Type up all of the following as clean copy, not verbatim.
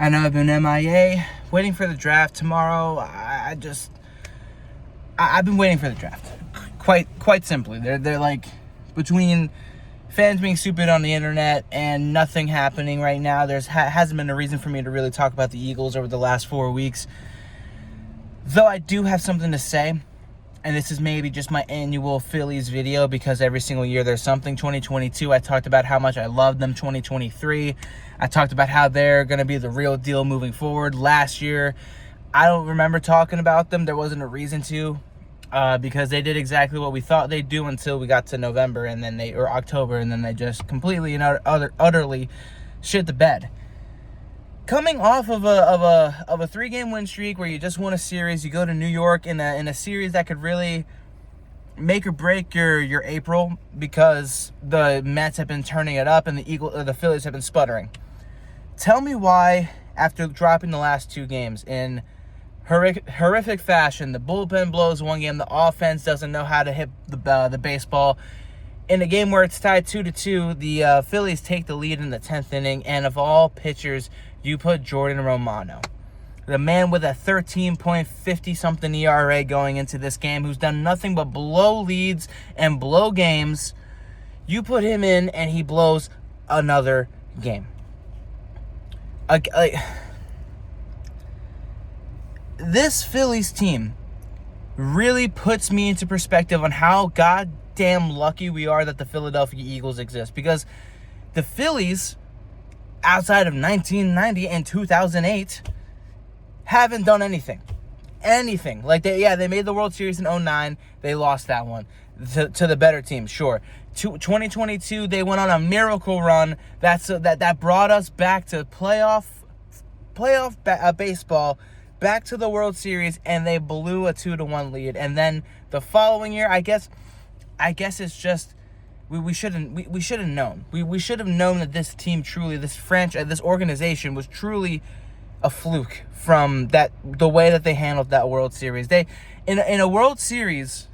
I know I've been MIA, waiting for the draft tomorrow. I've been waiting for the draft. Quite simply. They're like, between fans being stupid on the internet and nothing happening right now, hasn't been a reason for me to really talk about the Eagles over the last 4 weeks. Though I do have something to say, and this is maybe just my annual Phillies video, because every single year there's something. 2022, I talked about how much I love them. 2023, I talked about how they're going to be the real deal moving forward. Last year, I don't remember talking about them. There wasn't a reason to, because they did exactly what we thought they'd do until we got to November or October, and then they just completely and utterly shit the bed. Coming off of a 3-game win streak where you just won a series, you go to New York in a series that could really make or break your April, because the Mets have been turning it up and the Phillies have been sputtering. Tell me why, after dropping the last 2 games in horrific fashion, the bullpen blows one game, the offense doesn't know how to hit the baseball. In a game where it's tied 2-2, the Phillies take the lead in the 10th inning, and of all pitchers, you put Jordan Romano, the man with a 13.50-something ERA going into this game, who's done nothing but blow leads and blow games. You put him in, and he blows another game. This Phillies team really puts me into perspective on how goddamn lucky we are that the Philadelphia Eagles exist, because the Phillies, outside of 1990 and 2008, haven't done anything. Like, they made the World Series in 2009. They lost that one to the better team, sure. 2022, they went on a miracle run that brought us back to playoff baseball, back to the World Series, and they blew a 2-1 lead. And then the following year, I guess it's just, we should have known. We should have known that this team truly, this franchise, this organization was truly a fluke from the way that they handled that World Series. They in a World Series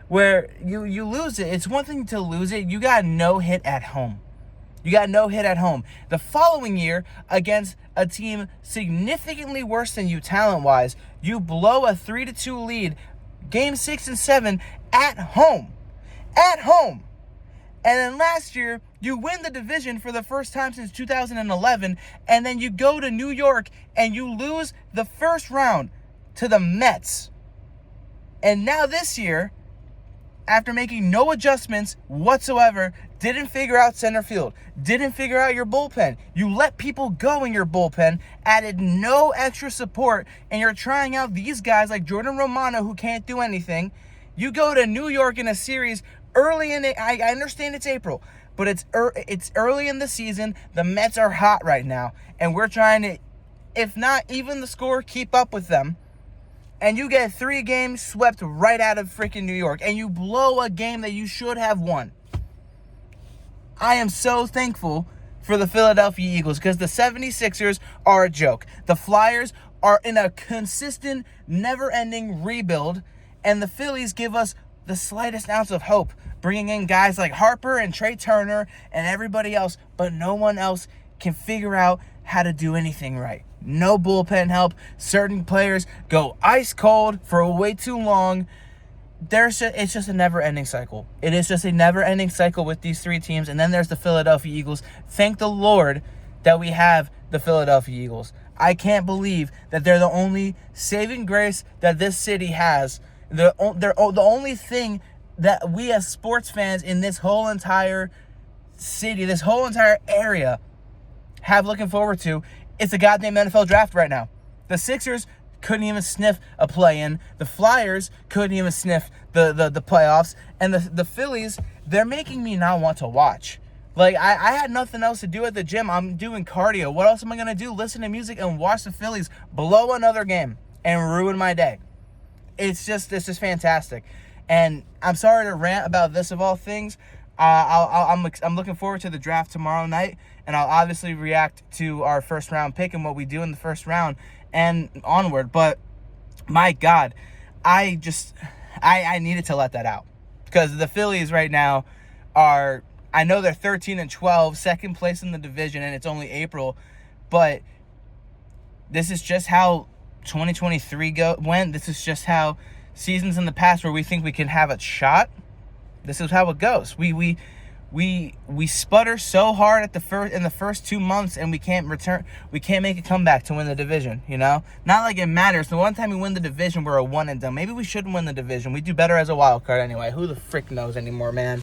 where you lose it. It's one thing to lose it. You got no hit at home. The following year, against a team significantly worse than you talent-wise, you blow a 3-2 lead, Game 6 and 7 at home. And then last year, you win the division for the first time since 2011, and then you go to New York and you lose the first round to the Mets. And now this year, after making no adjustments whatsoever, didn't figure out center field, didn't figure out your bullpen. You let people go in your bullpen, added no extra support, and you're trying out these guys like Jordan Romano who can't do anything. You go to New York in a series early in it. I understand it's April, but it's early in the season. The Mets are hot right now, and we're trying to, if not even the score, keep up with them. And you get 3 games swept right out of freaking New York, and you blow a game that you should have won. I am so thankful for the Philadelphia Eagles, because the 76ers are a joke. The Flyers are in a consistent, never-ending rebuild, and the Phillies give us the slightest ounce of hope, bringing in guys like Harper and Trey Turner and everybody else, but no one else can figure out how to do anything right. No bullpen help. Certain players go ice cold for way too long. It's just a never-ending cycle. It is just a never-ending cycle with these 3 teams. And then there's the Philadelphia Eagles. Thank the Lord that we have the Philadelphia Eagles. I can't believe that they're the only saving grace that this city has. They're the only thing that we as sports fans in this whole entire city, this whole entire area, have looking forward to. It's the goddamn NFL draft right now. The Sixers couldn't even sniff a play-in. The Flyers couldn't even sniff the playoffs. And the Phillies, they're making me not want to watch. Like, I had nothing else to do at the gym. I'm doing cardio. What else am I going to do? Listen to music and watch the Phillies blow another game and ruin my day. It's just fantastic. And I'm sorry to rant about this of all things. I'm looking forward to the draft tomorrow night, and I'll obviously react to our first round pick and what we do in the first round and onward. But my God, I needed to let that out, because the Phillies right now are, I know they're 13-12, second place in the division, and it's only April, but This is just how 2023 went. This is just how seasons in the past where we think we can have a shot. This is how it goes. We sputter so hard in the first 2 months, and we can't make a comeback to win the division, you know? Not like it matters. The one time we win the division, we're a one and done. Maybe we shouldn't win the division. We do better as a wild card anyway. Who the frick knows anymore, man?